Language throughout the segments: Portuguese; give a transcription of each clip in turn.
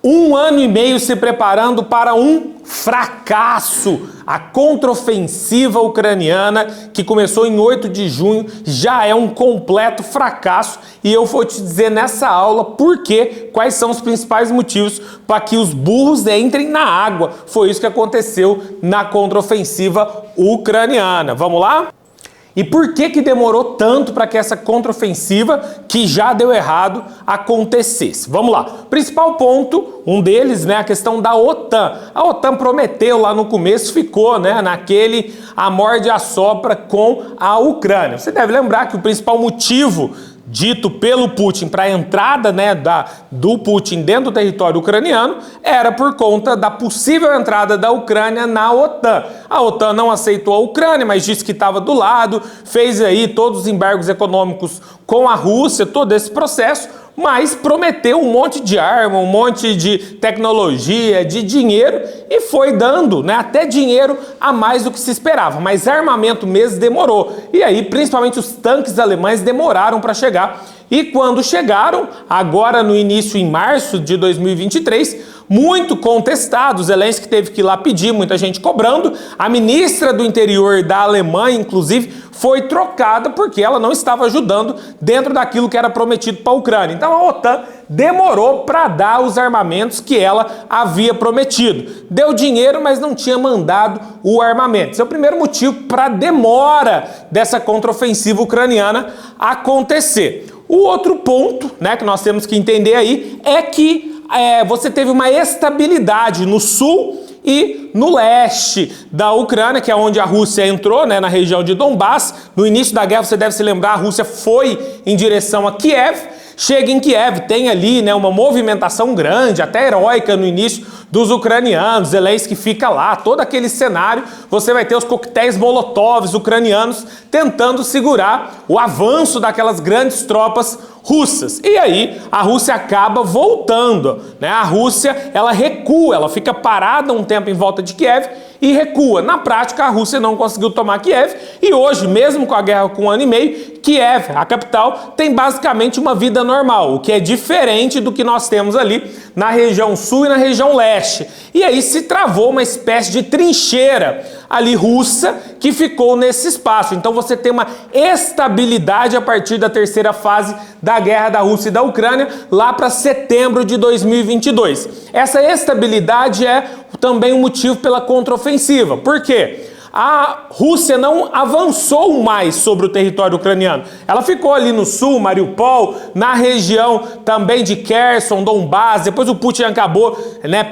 Um ano e meio se preparando para um fracasso. A contraofensiva ucraniana, que começou em 8 de junho, já é um completo fracasso. E eu vou te dizer nessa aula quais são os principais motivos para que os burros entrem na água. Foi isso que aconteceu na contraofensiva ucraniana. Vamos lá? E por que demorou tanto para que essa contraofensiva, que já deu errado, acontecesse? Vamos lá. Principal ponto, um deles, a questão da OTAN. A OTAN prometeu lá no começo, ficou, naquele a morde e assopra com a Ucrânia. Você deve lembrar que o principal motivo dito pelo Putin para a entrada do Putin dentro do território ucraniano era por conta da possível entrada da Ucrânia na OTAN. A OTAN não aceitou a Ucrânia, mas disse que estava do lado, fez aí todos os embargos econômicos com a Rússia, todo esse processo, mas prometeu um monte de arma, um monte de tecnologia, de dinheiro e foi dando até dinheiro a mais do que se esperava. Mas armamento mesmo demorou. E aí, principalmente os tanques alemães demoraram para chegar. E quando chegaram, agora no início, em março de 2023, muito contestado, Zelensky teve que ir lá pedir, muita gente cobrando. A ministra do interior da Alemanha, inclusive, foi trocada porque ela não estava ajudando dentro daquilo que era prometido para a Ucrânia. Então a OTAN demorou para dar os armamentos que ela havia prometido. Deu dinheiro, mas não tinha mandado o armamento. Esse é o primeiro motivo para a demora dessa contraofensiva ucraniana acontecer. O outro ponto, que nós temos que entender aí é que você teve uma estabilidade no sul e no leste da Ucrânia, que é onde a Rússia entrou, na região de Donbass. No início da guerra, você deve se lembrar, a Rússia foi em direção a Kiev. Chega em Kiev, tem ali uma movimentação grande, até heróica no início dos ucranianos. Zelensky fica lá, todo aquele cenário. Você vai ter os coquetéis Molotovs ucranianos tentando segurar o avanço daquelas grandes tropas russas. E aí a Rússia acaba voltando, A Rússia, ela recua, ela fica parada um tempo em volta de Kiev e recua. Na prática, a Rússia não conseguiu tomar Kiev e hoje, mesmo com a guerra com 1 ano e meio, Kiev, a capital, tem basicamente uma vida normal, o que é diferente do que nós temos ali na região sul e na região leste. E aí se travou uma espécie de trincheira ali russa que ficou nesse espaço. Então você tem uma estabilidade a partir da terceira fase da guerra da Rússia e da Ucrânia, lá para setembro de 2022. Essa estabilidade é também um motivo pela contraofensiva. Por quê? A Rússia não avançou mais sobre o território ucraniano. Ela ficou ali no sul, Mariupol, na região também de Kherson, Donbass. Depois o Putin acabou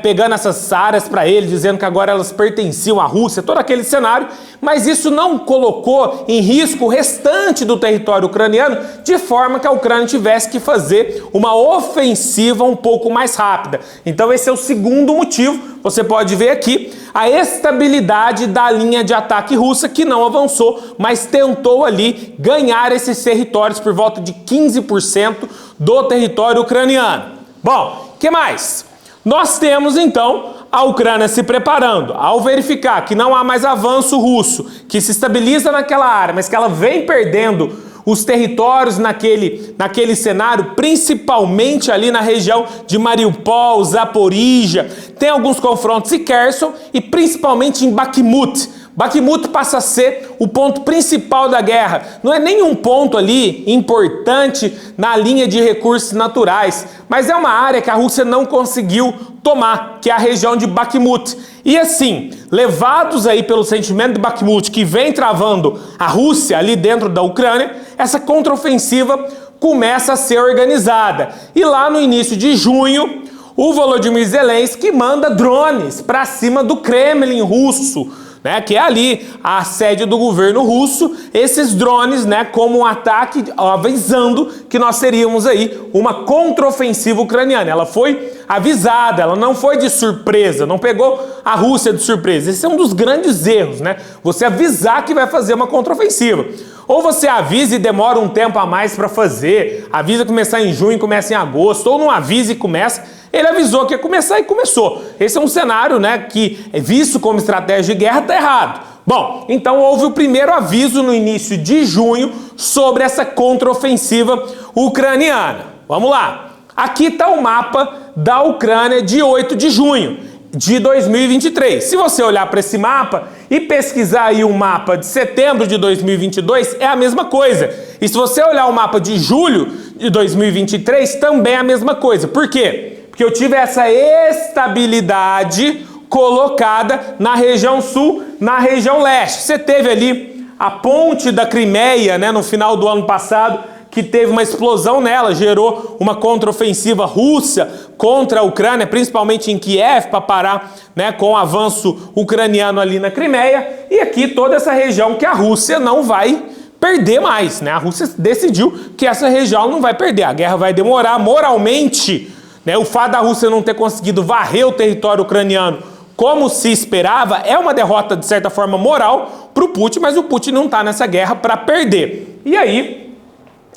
pegando essas áreas para ele, dizendo que agora elas pertenciam à Rússia, todo aquele cenário. Mas isso não colocou em risco o restante do território ucraniano, de forma que a Ucrânia tivesse que fazer uma ofensiva um pouco mais rápida. Então esse é o segundo motivo, você pode ver aqui, a estabilidade da linha de ataque russa, que não avançou, mas tentou ali ganhar esses territórios por volta de 15% do território ucraniano. Bom, o que mais? Nós temos então a Ucrânia se preparando, ao verificar que não há mais avanço russo, que se estabiliza naquela área, mas que ela vem perdendo os territórios naquele cenário, principalmente ali na região de Mariupol, Zaporizhia, tem alguns confrontos em Kherson e principalmente em Bakhmut. Bakhmut passa a ser o ponto principal da guerra. Não é nenhum ponto ali importante na linha de recursos naturais, mas é uma área que a Rússia não conseguiu tomar, que é a região de Bakhmut. E assim, levados aí pelo sentimento de Bakhmut, que vem travando a Rússia ali dentro da Ucrânia, essa contraofensiva começa a ser organizada. E lá no início de junho, o Volodymyr Zelensky manda drones para cima do Kremlin russo, que é ali a sede do governo russo, esses drones, como um ataque avisando que nós teríamos aí uma contraofensiva ucraniana. Ela foi avisada, ela não foi de surpresa, não pegou a Rússia de surpresa. Esse é um dos grandes erros, Você avisar que vai fazer uma contraofensiva. Ou você avisa e demora um tempo a mais para fazer, avisa começar em junho e começa em agosto, ou não avisa e começa. Ele avisou que ia começar e começou. Esse é um cenário, que, visto como estratégia de guerra, está errado. Bom, então houve o primeiro aviso no início de junho sobre essa contraofensiva ucraniana. Vamos lá. Aqui está o mapa da Ucrânia de 8 de junho de 2023. Se você olhar para esse mapa e pesquisar aí um mapa de setembro de 2022, é a mesma coisa. E se você olhar o mapa de julho de 2023, também é a mesma coisa. Por quê? Porque eu tive essa estabilidade colocada na região sul, na região leste. Você teve ali a ponte da Crimeia, né, no final do ano passado, que teve uma explosão nela, gerou uma contraofensiva russa contra a Ucrânia, principalmente em Kiev, para parar, né, com o avanço ucraniano ali na Crimeia. E aqui toda essa região que a Rússia não vai perder mais, né? A Rússia decidiu que essa região não vai perder. A guerra vai demorar moralmente, né? O fato da Rússia não ter conseguido varrer o território ucraniano como se esperava é uma derrota, de certa forma, moral para o Putin, mas o Putin não está nessa guerra para perder. E aí,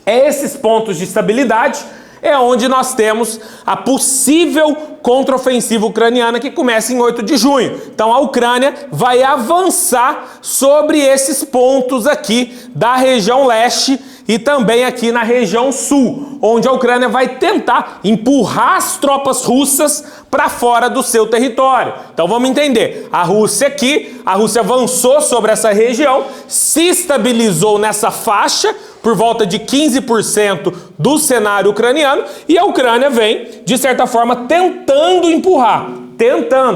esses pontos de estabilidade é onde nós temos a possível contraofensiva ucraniana que começa em 8 de junho. Então a Ucrânia vai avançar sobre esses pontos aqui da região leste e também aqui na região sul, onde a Ucrânia vai tentar empurrar as tropas russas para fora do seu território. Então vamos entender, a Rússia avançou sobre essa região, se estabilizou nessa faixa, por volta de 15% do cenário ucraniano, e a Ucrânia vem, de certa forma, tentando empurrar,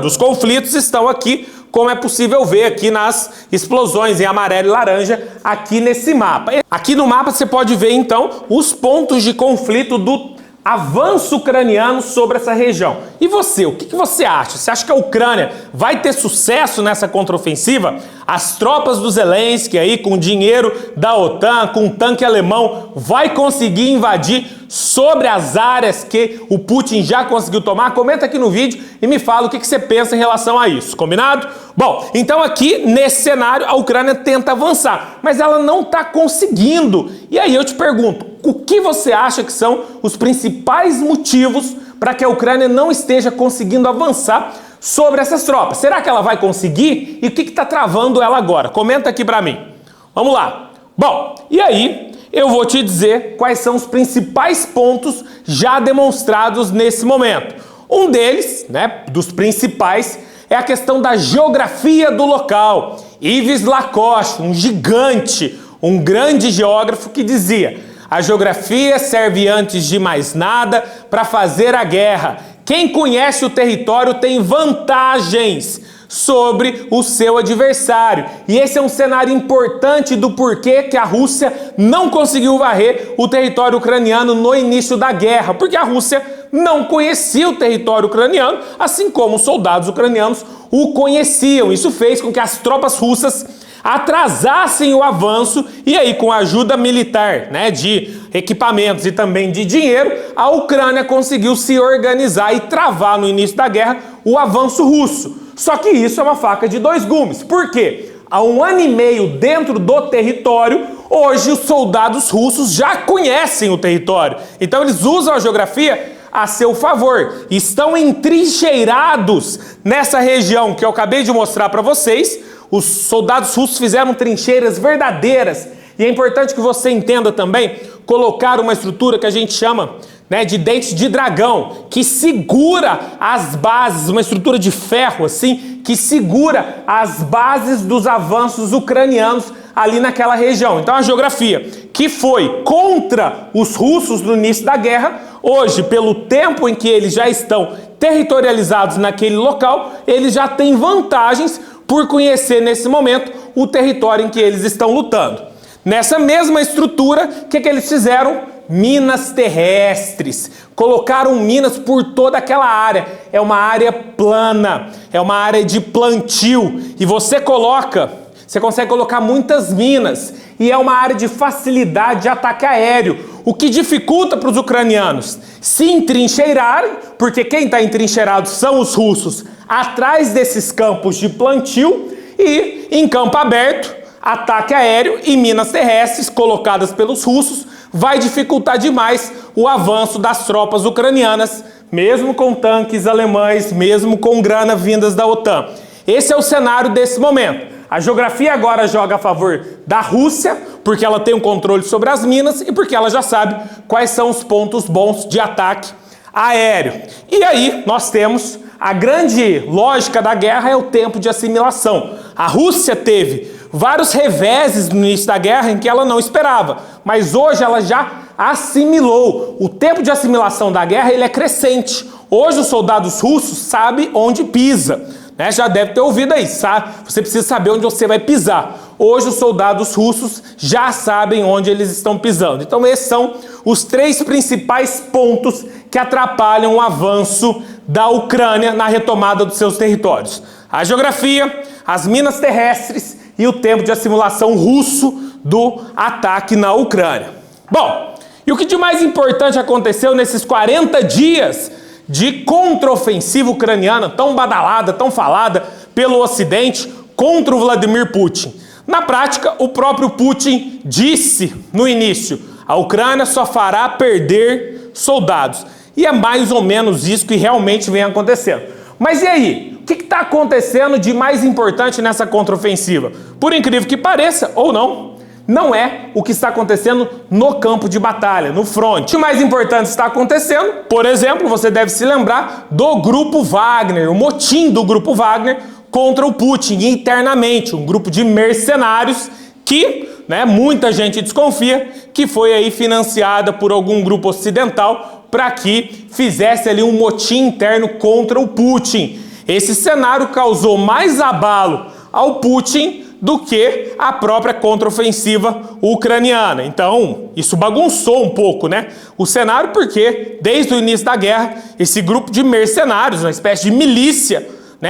Os conflitos estão aqui, como é possível ver aqui nas explosões em amarelo e laranja, aqui nesse mapa. Aqui no mapa você pode ver, então, os pontos de conflito do avanço ucraniano sobre essa região. E você, o que você acha? Você acha que a Ucrânia vai ter sucesso nessa contraofensiva? As tropas do Zelensky aí, com dinheiro da OTAN, com tanque alemão, vai conseguir invadir sobre as áreas que o Putin já conseguiu tomar? Comenta aqui no vídeo e me fala o que você pensa em relação a isso, combinado? Bom, então aqui nesse cenário a Ucrânia tenta avançar, mas ela não está conseguindo. E aí eu te pergunto, o que você acha que são os principais motivos para que a Ucrânia não esteja conseguindo avançar sobre essas tropas? Será que ela vai conseguir? E o que está travando ela agora? Comenta aqui para mim. Vamos lá. Bom, e aí eu vou te dizer quais são os principais pontos já demonstrados nesse momento. Um deles, né, dos principais, é a questão da geografia do local. Yves Lacoste, um gigante, um grande geógrafo que dizia: a geografia serve antes de mais nada para fazer a guerra. Quem conhece o território tem vantagens sobre o seu adversário. E esse é um cenário importante do porquê que a Rússia não conseguiu varrer o território ucraniano no início da guerra, porque a Rússia não conhecia o território ucraniano, assim como os soldados ucranianos o conheciam. Isso fez com que as tropas russas atrasassem o avanço e aí, com a ajuda militar, né, de equipamentos e também de dinheiro, a Ucrânia conseguiu se organizar e travar no início da guerra o avanço russo. Só que isso é uma faca de dois gumes. Por quê? Há 1 ano e meio dentro do território, hoje os soldados russos já conhecem o território. Então eles usam a geografia a seu favor. Estão entrincheirados nessa região que eu acabei de mostrar para vocês. Os soldados russos fizeram trincheiras verdadeiras. E é importante que você entenda também, colocar uma estrutura que a gente chama, né, de dente de dragão, que segura as bases, uma estrutura de ferro assim, que segura as bases dos avanços ucranianos ali naquela região. Então a geografia que foi contra os russos no início da guerra, hoje, pelo tempo em que eles já estão territorializados naquele local, eles já têm vantagens por conhecer nesse momento o território em que eles estão lutando. Nessa mesma estrutura, o que eles fizeram? Minas terrestres. Colocaram minas por toda aquela área. É uma área plana, é uma área de plantio. E você consegue colocar muitas minas. E é uma área de facilidade de ataque aéreo, o que dificulta para os ucranianos se entrincheirarem, porque quem está entrincheirado são os russos, atrás desses campos de plantio, e em campo aberto, ataque aéreo e minas terrestres colocadas pelos russos vai dificultar demais o avanço das tropas ucranianas, mesmo com tanques alemães, mesmo com grana vindas da OTAN. Esse é o cenário desse momento. A geografia agora joga a favor da Rússia, porque ela tem um controle sobre as minas e porque ela já sabe quais são os pontos bons de ataque aéreo. E aí nós temos a grande lógica da guerra é o tempo de assimilação. A Rússia teve vários reveses no início da guerra em que ela não esperava, mas hoje ela já assimilou. O tempo de assimilação da guerra ele é crescente. Hoje os soldados russos sabem onde pisa, né? Já deve ter ouvido aí, sabe? Você precisa saber onde você vai pisar. Hoje os soldados russos já sabem onde eles estão pisando. Então esses são os 3 principais pontos que atrapalham o avanço da Ucrânia na retomada dos seus territórios: a geografia, as minas terrestres e o tempo de assimilação russo do ataque na Ucrânia. Bom, e o que de mais importante aconteceu nesses 40 dias de contraofensiva ucraniana, tão badalada, tão falada pelo Ocidente contra o Vladimir Putin? Na prática, o próprio Putin disse no início: a Ucrânia só fará perder soldados. E é mais ou menos isso que realmente vem acontecendo. Mas e aí? O que está acontecendo de mais importante nessa contraofensiva? Por incrível que pareça, ou não, não é o que está acontecendo no campo de batalha, no front. O mais importante está acontecendo, por exemplo, você deve se lembrar do Grupo Wagner, o motim do Grupo Wagner contra o Putin internamente, um grupo de mercenários que, muita gente desconfia que foi aí financiada por algum grupo ocidental para que fizesse ali um motim interno contra o Putin. Esse cenário causou mais abalo ao Putin do que a própria contraofensiva ucraniana. Então, isso bagunçou um pouco, o cenário, porque desde o início da guerra, esse grupo de mercenários, uma espécie de milícia,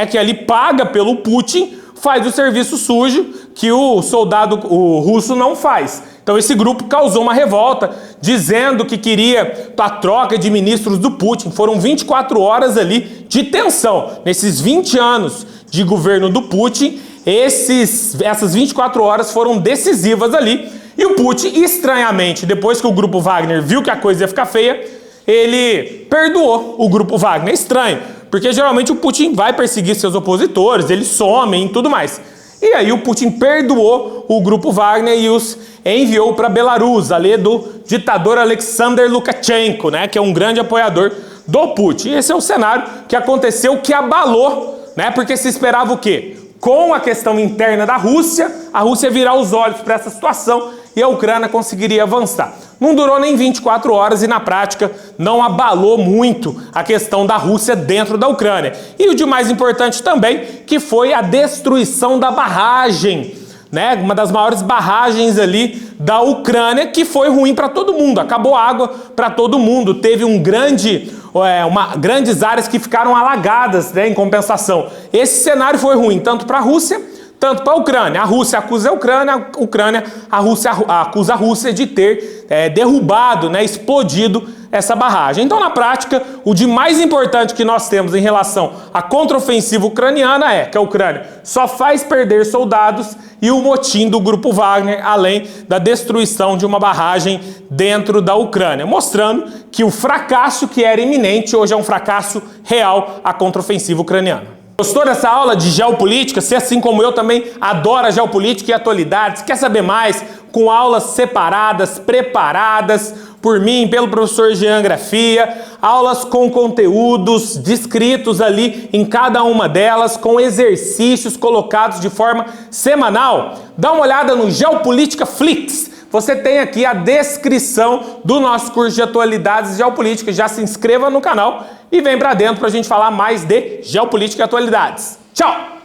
que ali paga pelo Putin, faz o serviço sujo que o soldado russo não faz. Então esse grupo causou uma revolta, dizendo que queria a troca de ministros do Putin. Foram 24 horas ali de tensão. Nesses 20 anos de governo do Putin, essas 24 horas foram decisivas ali. E o Putin, estranhamente, depois que o Grupo Wagner viu que a coisa ia ficar feia, ele perdoou o Grupo Wagner. Estranho, porque geralmente o Putin vai perseguir seus opositores, eles somem e tudo mais. E aí o Putin perdoou o Grupo Wagner e os enviou para Belarus, ali do ditador Alexander Lukashenko, que é um grande apoiador do Putin. Esse é o cenário que aconteceu, que abalou, porque se esperava o quê? Com a questão interna da Rússia, a Rússia virar os olhos para essa situação e a Ucrânia conseguiria avançar. Não durou nem 24 horas e, na prática, não abalou muito a questão da Rússia dentro da Ucrânia. E o de mais importante também, que foi a destruição da barragem, uma das maiores barragens ali da Ucrânia, que foi ruim para todo mundo. Acabou a água para todo mundo. Teve grandes áreas que ficaram alagadas, em compensação. Esse cenário foi ruim tanto para a Rússia, tanto para a Ucrânia. A Rússia acusa a Ucrânia, a Rússia acusa a Rússia de ter derrubado, explodido essa barragem. Então, na prática, o de mais importante que nós temos em relação à contraofensiva ucraniana é que a Ucrânia só faz perder soldados e o motim do Grupo Wagner, além da destruição de uma barragem dentro da Ucrânia, mostrando que o fracasso que era iminente hoje é um fracasso real, a contraofensiva ucraniana. Gostou dessa aula de geopolítica? Se assim como eu também adora geopolítica e atualidades, quer saber mais? Com aulas separadas, preparadas por mim, pelo professor Jean Grafia, aulas com conteúdos descritos ali em cada uma delas, com exercícios colocados de forma semanal. Dá uma olhada no Geopolítica Flix. Você tem aqui a descrição do nosso curso de atualidades e geopolítica. Já se inscreva no canal e vem pra dentro pra gente falar mais de geopolítica e atualidades. Tchau!